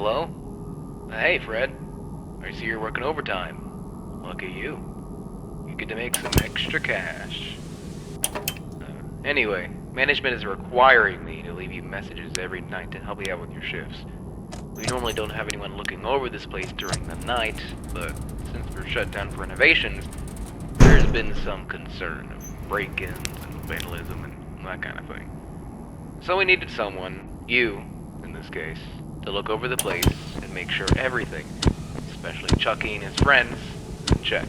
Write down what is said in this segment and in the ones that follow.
Hello? Hey, Fred. I see you're working overtime. Lucky you. You get to make some extra cash. Anyway, management is requiring me to leave you messages every night to help you out with your shifts. We normally don't have anyone looking over this place during the night, but since we're shut down for renovations, there's been some concern of break-ins and vandalism and that kind of thing. So we needed someone, you in this case, to look over the place and make sure everything, especially Chucky and his friends, is in check.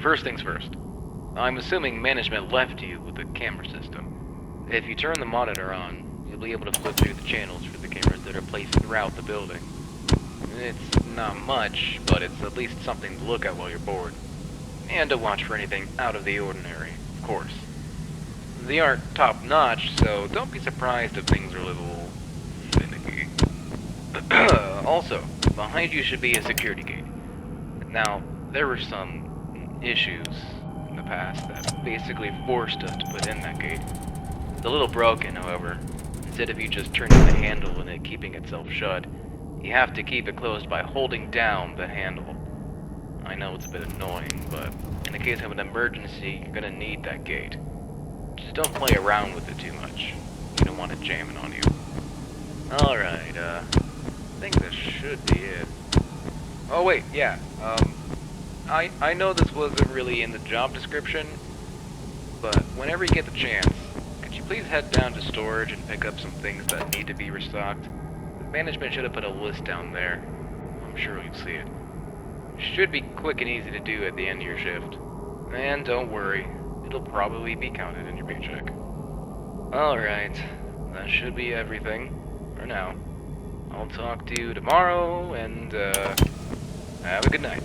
First things first. I'm assuming management left you with the camera system. If you turn the monitor on, you'll be able to flip through the channels for the cameras that are placed throughout the building. It's not much, but it's at least something to look at while you're bored. And to watch for anything out of the ordinary, of course. They aren't top-notch, so don't be surprised if things are a little finicky. Also, behind you should be a security gate. Now, there were some issues in the past that basically forced us to put in that gate. It's a little broken, however. Instead of you just turning the handle and it keeping itself shut, you have to keep it closed by holding down the handle. I know it's a bit annoying, but in the case of an emergency, you're gonna need that gate. Just don't play around with it too much. You don't want it jamming on you. Alright, I think this should be it. Oh wait, yeah, I know this wasn't really in the job description, but whenever you get the chance, could you please head down to storage and pick up some things that need to be restocked? The management should have put a list down there. I'm sure you'll see it. Should be quick and easy to do at the end of your shift. And don't worry, it'll probably be counted in your paycheck. Alright, that should be everything for now. I'll talk to you tomorrow, and have a good night.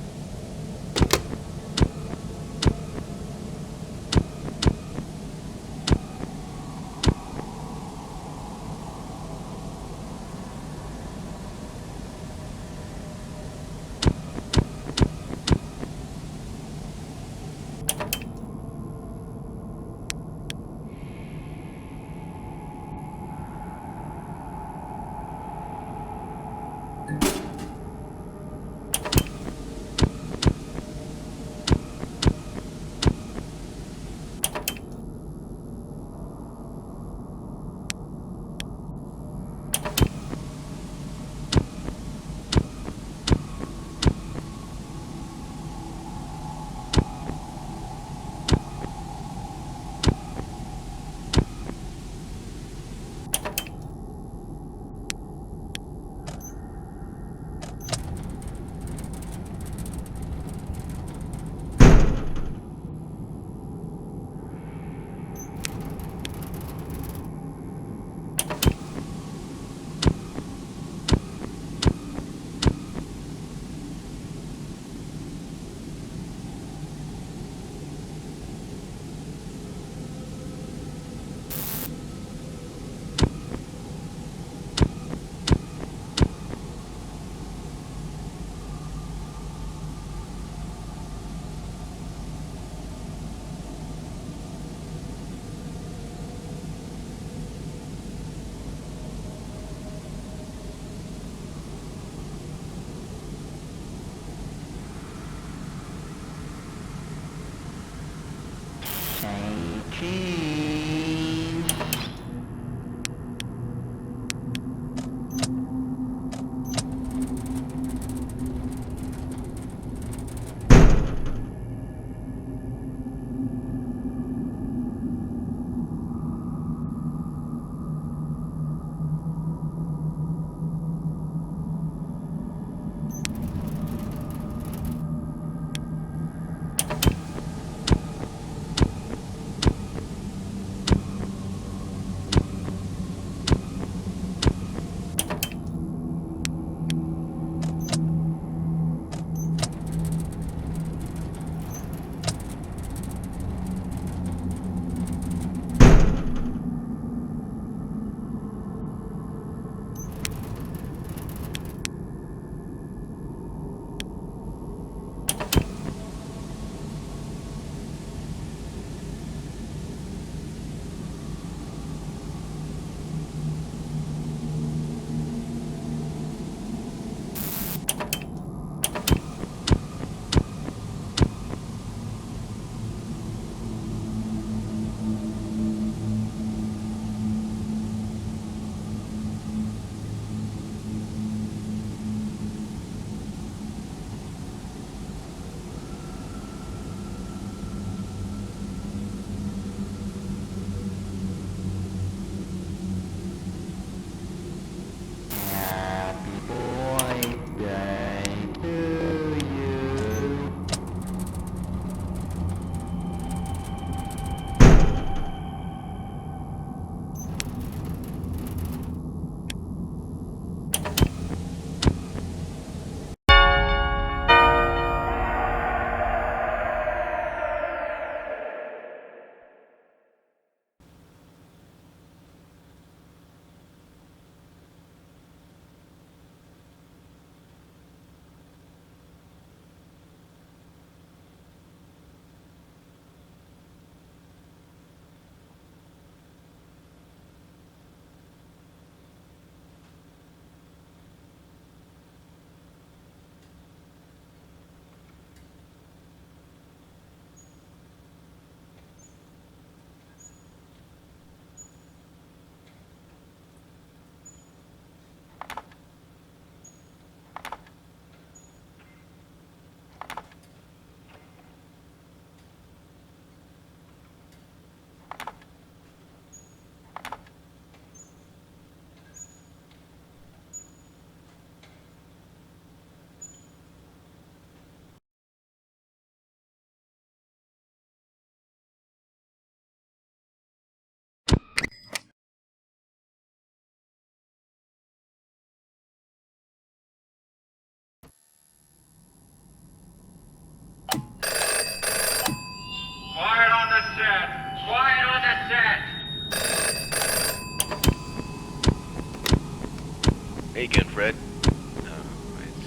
Hey again, Fred. I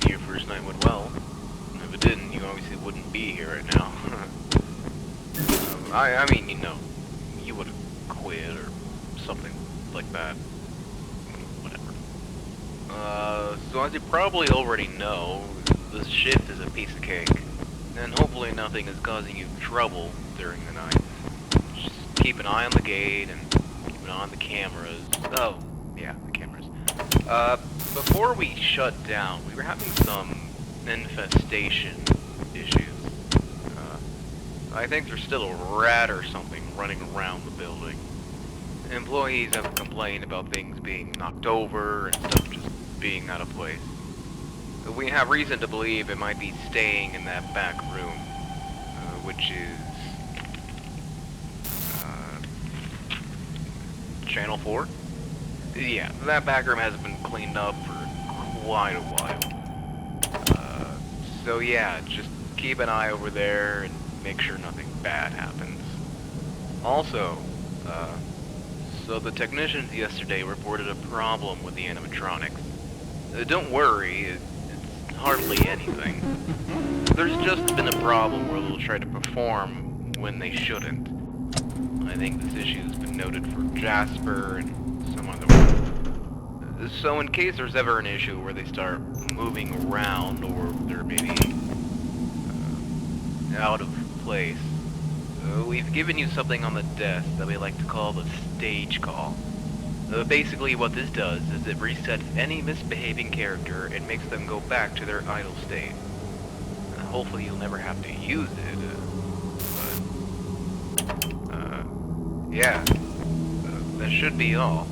see your first night went well. If it didn't, you obviously wouldn't be here right now. I mean, you know, you would have quit or something like that. Whatever. So as you probably already know, this shift is a piece of cake. And hopefully nothing is causing you trouble during the night. Just keep an eye on the gate and keep an eye on the cameras. Oh, yeah, the cameras. Before we shut down, we were having some infestation issues. I think there's still a rat or something running around the building. Employees have complained about things being knocked over and stuff just being out of place. We have reason to believe it might be staying in that back room, which is Channel 4? Yeah, that back room hasn't been cleaned up for quite a while. So yeah, just keep an eye over there and make sure nothing bad happens. Also, so the technicians yesterday reported a problem with the animatronics. Don't worry, it's hardly anything. There's just been a problem where they'll try to perform when they shouldn't. I think this issue has been noted for Jasper and some other one. So in case there's ever an issue where they start moving around or they're maybe out of place, we've given you something on the desk that we like to call the stage call. Basically what this does is it resets any misbehaving character and makes them go back to their idle state. Hopefully you'll never have to use it, yeah, that should be all.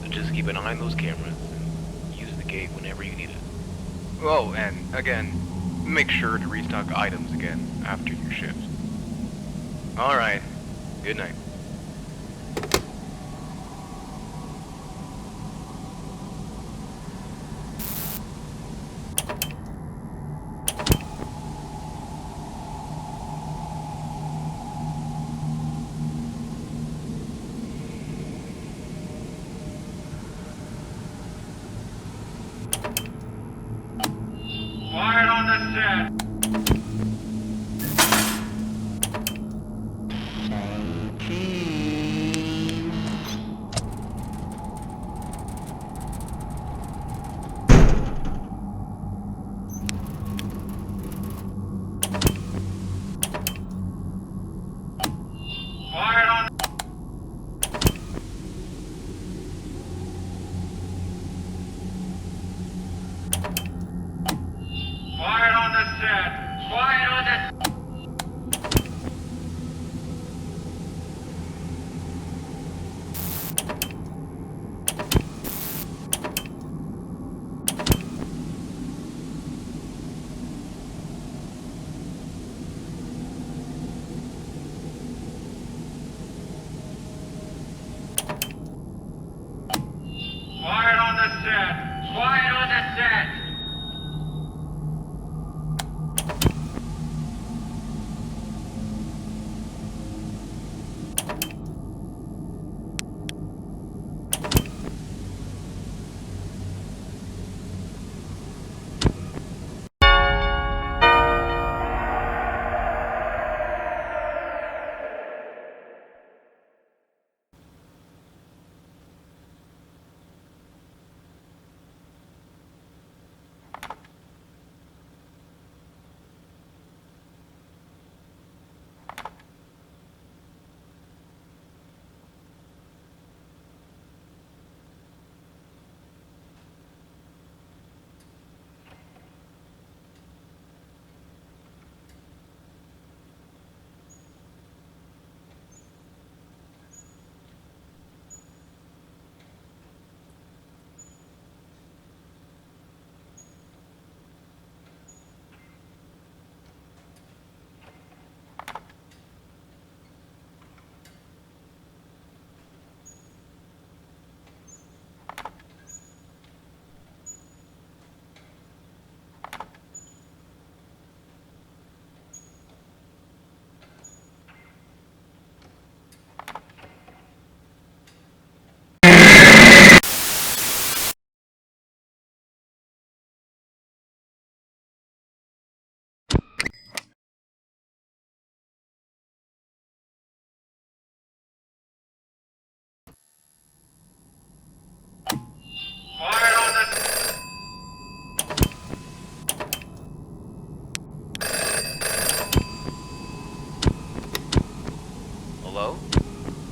Just keep an eye on those cameras and use the gate whenever you need it. Oh, and again, make sure to restock items again after your shift. Alright, good night. Quiet on the set. Quiet on. Quiet on the set.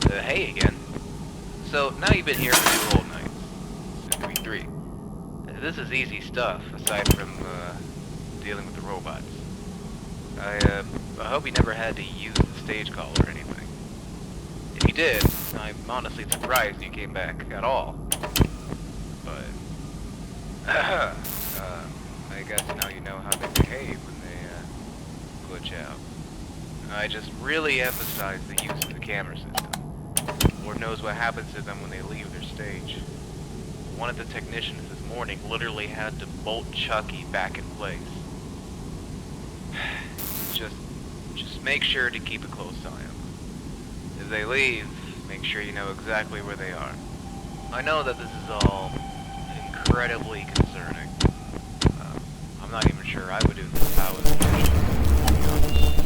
Hey again. So, now you've been here for 2 whole nights. Soon to be 3. This is easy stuff, aside from, dealing with the robots. I hope you never had to use the stage call or anything. If you did, I'm honestly surprised you came back at all. But, I guess now you know how they behave when they, glitch out. I just really emphasize the use of the camera system. Lord knows what happens to them when they leave their stage. One of the technicians this morning literally had to bolt Chucky back in place. Just make sure to keep a close eye on them. If they leave, make sure you know exactly where they are. I know that this is all incredibly concerning. I'm not even sure I would do this if I was a patient.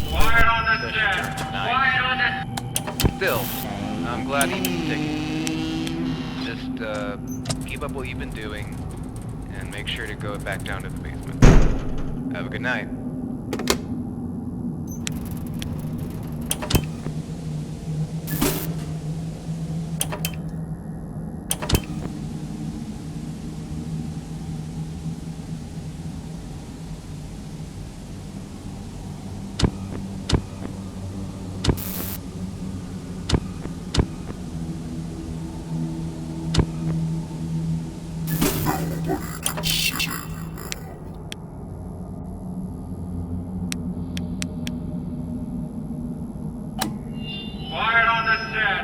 Quiet on the Especially during set. the night. Quiet on the... Still, I'm glad you can take it. Just, keep up what you've been doing, and make sure to go back down to the basement. Have a good night. Quiet on the set.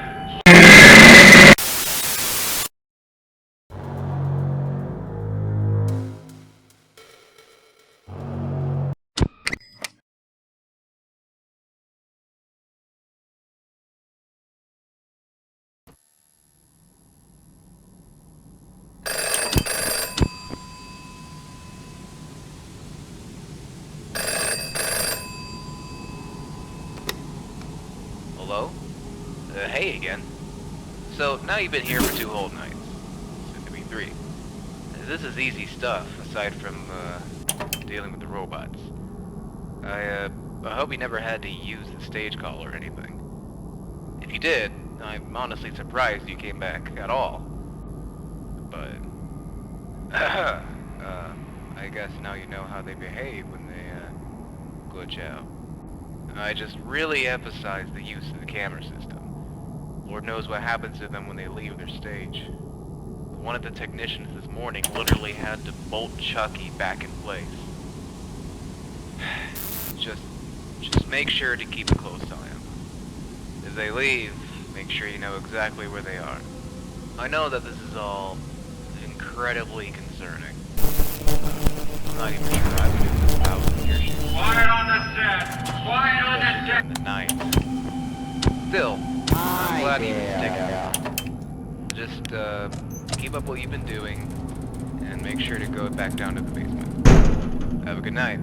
Hello? Hey again. So, now you've been here for 2 whole nights. Soon to be 3. This is easy stuff, aside from, dealing with the robots. I hope you never had to use the stage call or anything. If you did, I'm honestly surprised you came back at all. But, I guess now you know how they behave when they, glitch out. I just really emphasize the use of the camera system. Lord knows what happens to them when they leave their stage. One of the technicians this morning literally had to bolt Chucky back in place. Just make sure to keep a close eye on them. If they leave, make sure you know exactly where they are. I know that this is all incredibly concerning. I'm not even sure I would do this if I was in your shoes. Quiet on the set. Quiet on the Especially set. during the night. Still, I'm glad you can stick it. Just, keep up what you've been doing, and make sure to go back down to the basement. Have a good night.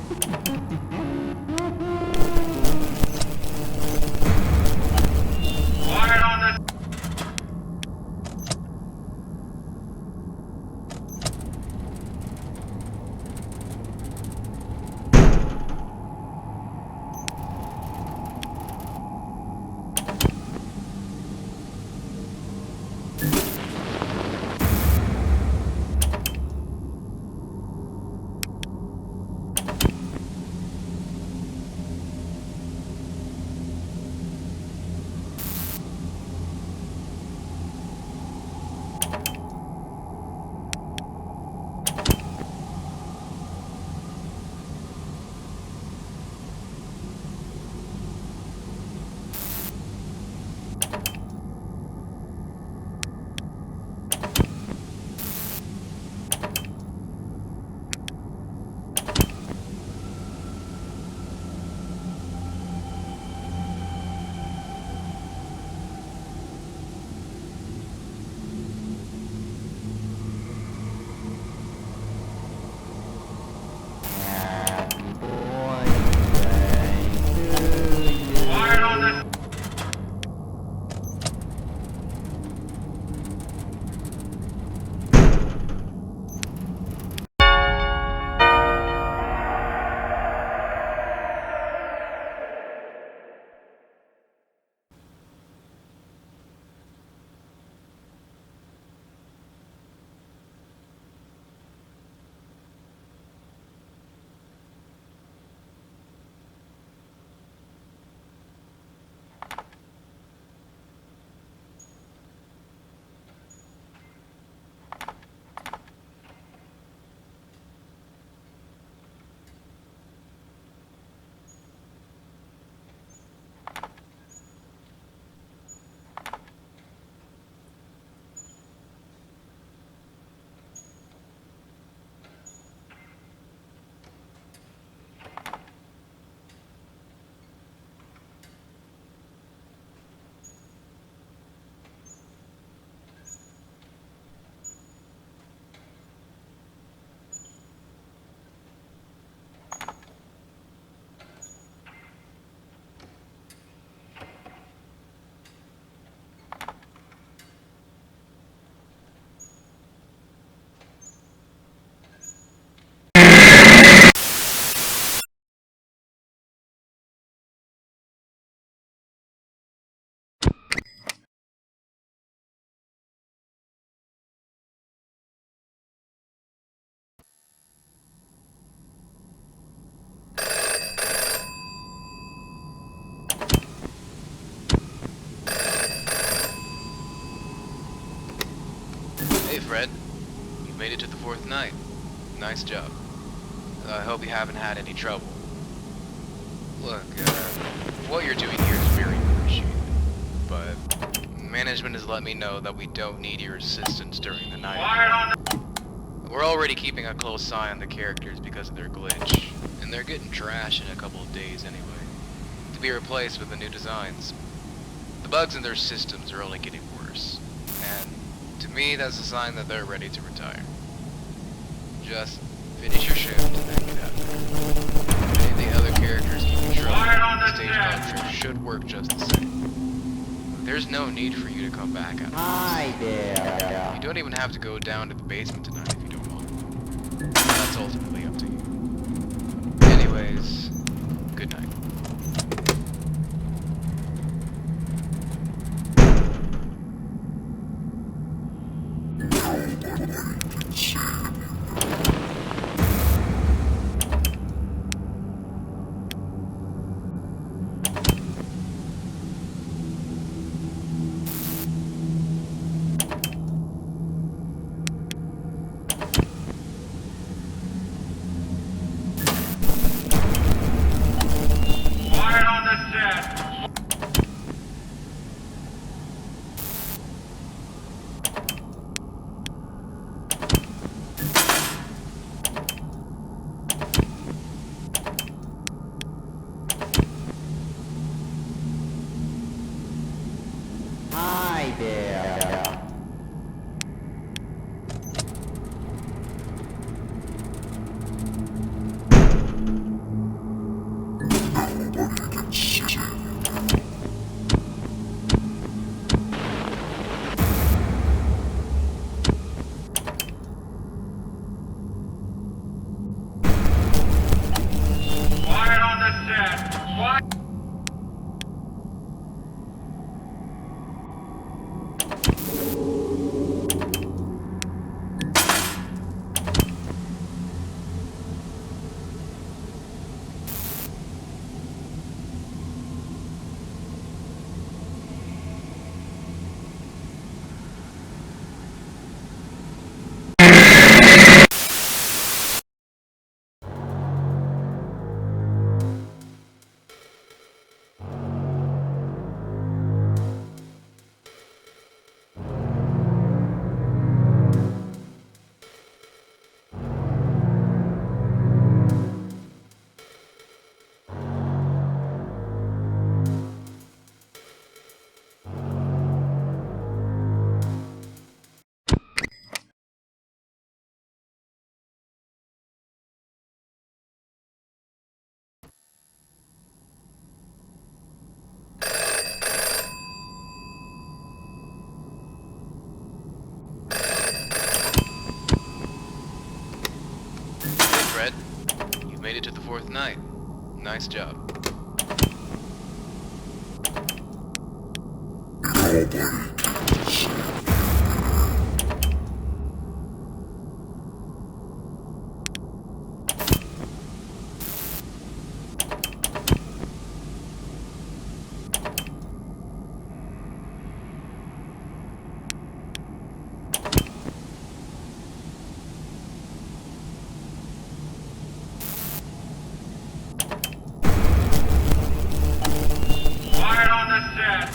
Quiet on the quiet on the Hey Fred, you made it to the 4th night. Nice job. I hope you haven't had any trouble. Look, what you're doing here is very appreciated, but management has let me know that we don't need your assistance during the night. quiet on the We're already keeping a close eye on the characters because of their glitch, and they're getting trashed in a couple of days anyway, to be replaced with the new designs. The bugs in their systems are only getting worse, and to me that's a sign that they're ready to retire. Just finish your shift and then get out of there. Any of the other characters keeping trouble, Quiet on the the stage set. culture should work just the same. There's no need for you to come back out. Hi there. You don't even have to go down to the basement tonight if you don't want. That's ultimately up to you. Anyways, good night. Fred, you made it to the 4th night. Nice job. Quiet on the set.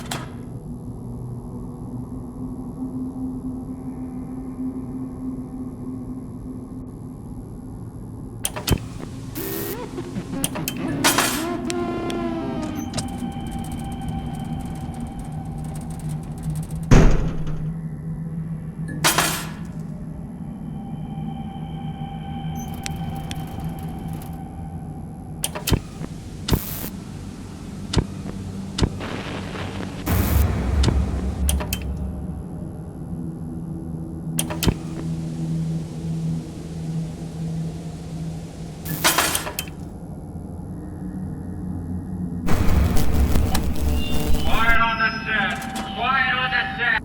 Quiet on the set. Quiet on the set.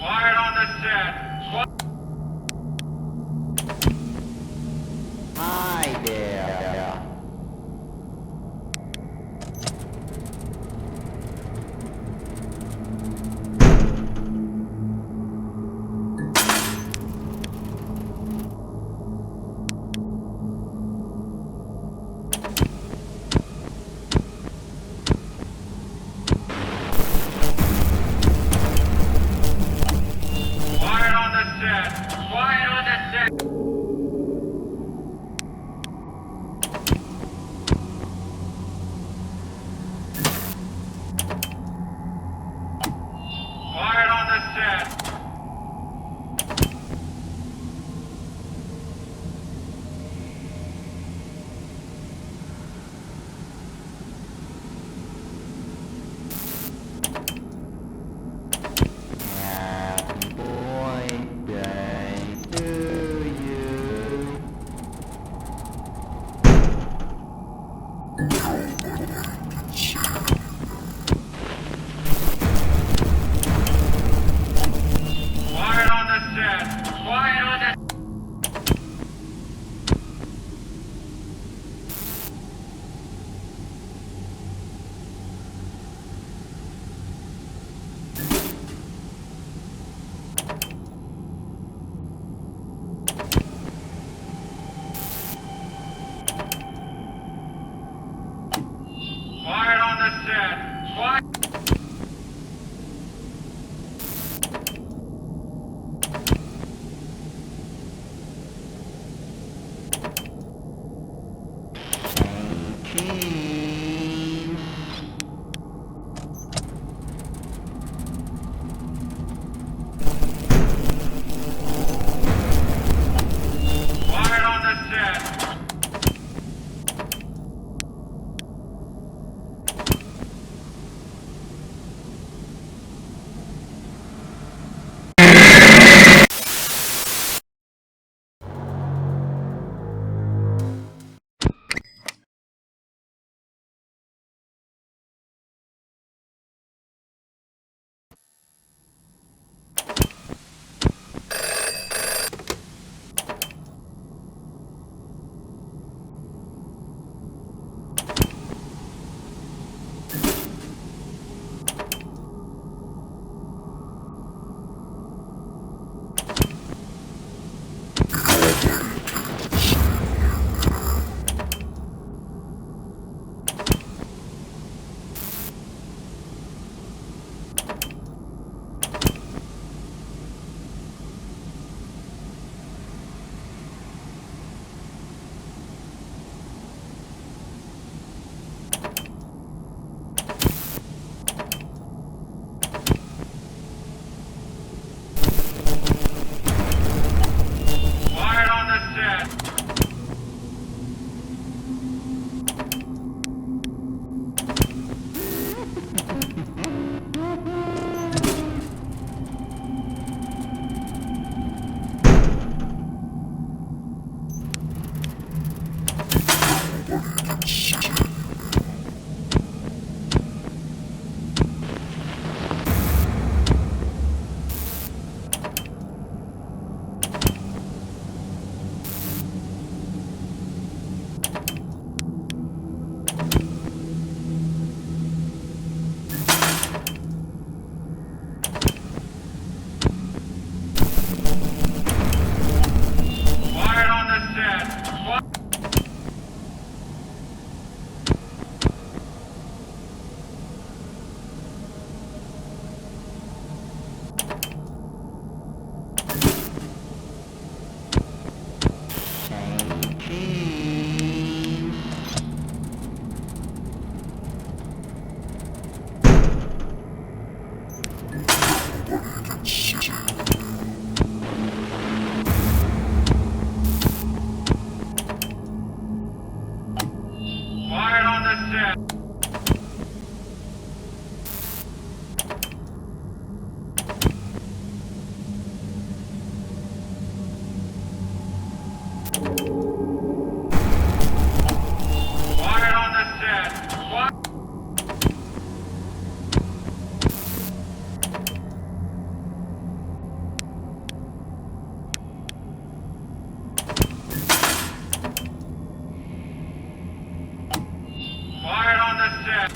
Quiet on the set. Hi there. Quiet on the set. Quiet on the set. Quiet on the set. Happy birthday to you. Quiet on the set. Quiet on the Quiet on the set. Quiet. Team. Quiet on the set. set. Quiet on the set. Quiet. Quiet on the set.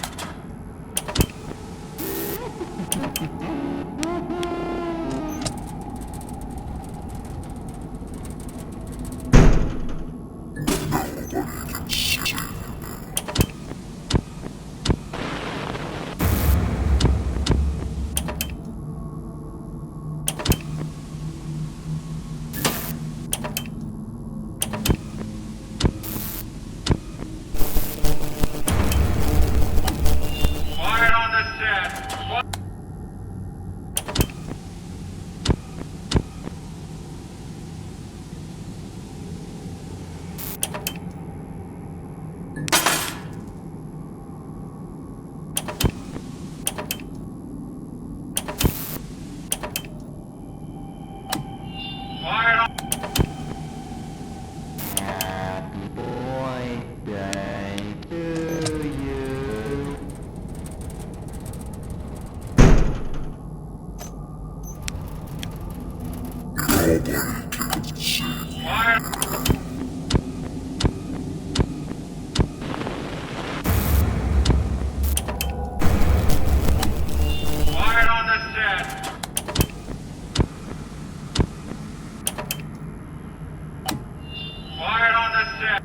Quiet on the set. Quiet. Quiet on. Happy birthday to you. Quiet. Quiet on the set. Quiet on the set.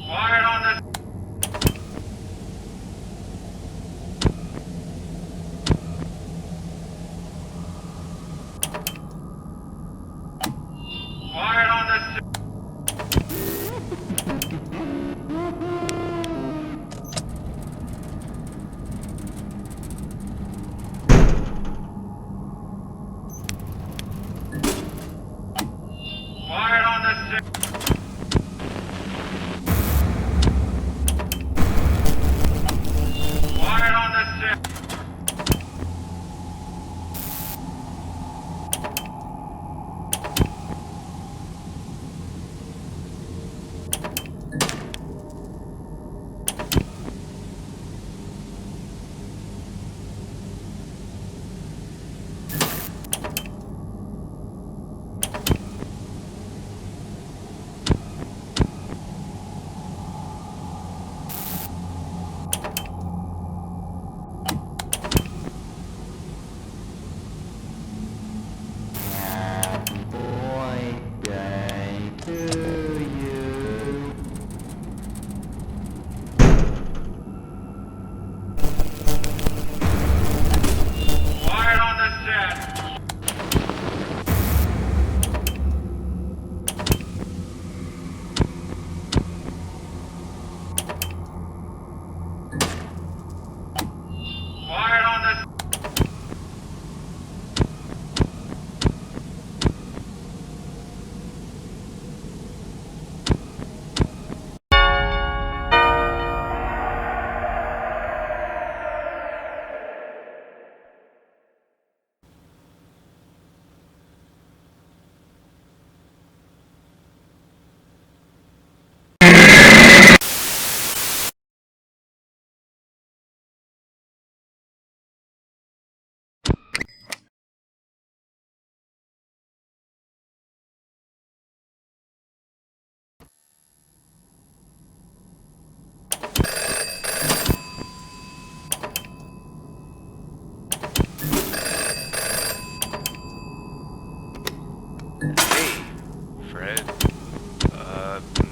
Quiet on the. Quiet on the set. Quiet on the set. Quiet on the set. Happy birthday to you. Quiet on the set. Quiet on the. Hey, Fred.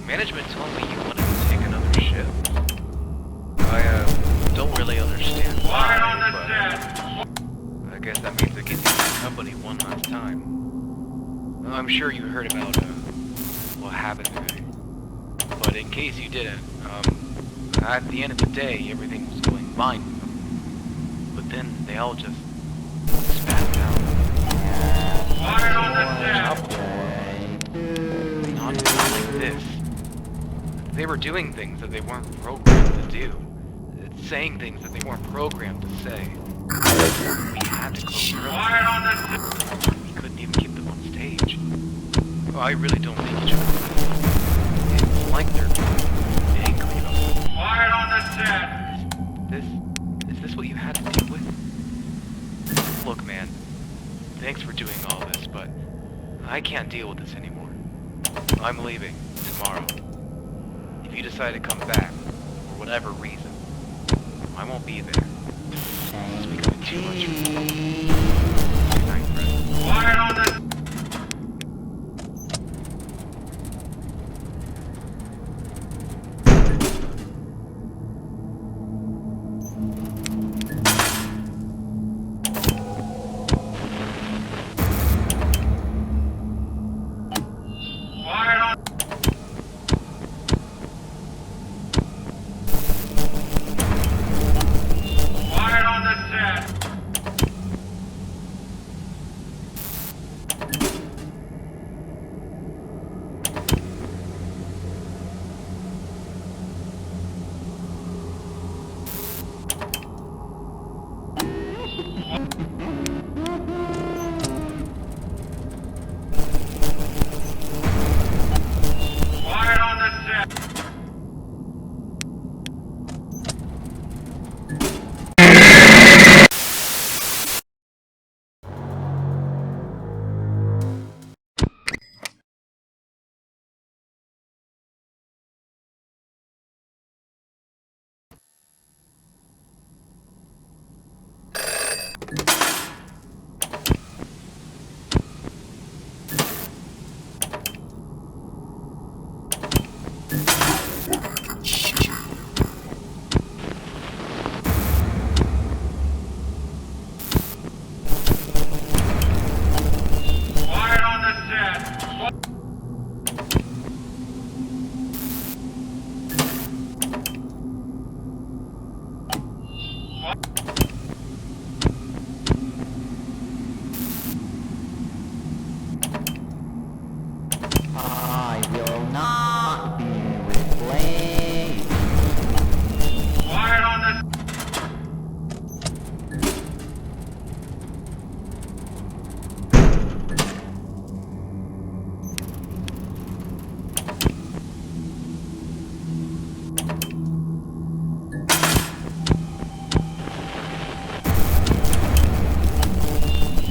Management told me you wanted to take another shift. I don't really understand Quiet on why, the but I guess that means I get to use the company one last time. I'm sure you heard about what happened today. But in case you didn't, at the end of the day, everything was going fine. But then they all just spat out. Quiet on the set. They were doing things that they weren't programmed to do. Saying things that they weren't programmed to say. We had to close early. Quiet on the set. We couldn't even keep them on stage. I really don't think you should. It's like they're angry about it. Quiet on the set. Is this what you had to deal with? Look, man, thanks for doing all this, but I can't deal with this anymore. I'm leaving tomorrow. If you decide to come back, for whatever reason, I won't be there. It's becoming too much for me. Good night, friend. Quiet on the Quiet on Quiet on the set. Quiet on the set. Quiet on the set. I will not be replaced. Quiet on the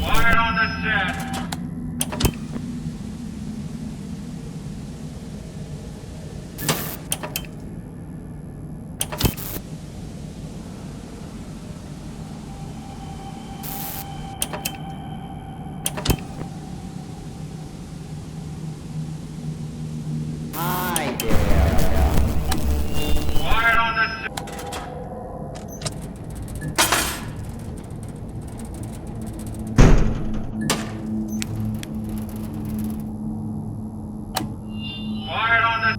Quiet on the set. Hi there. Quiet on the set. Quiet on the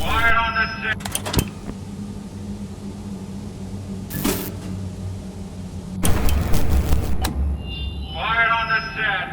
Quiet on the set. Quiet on the set.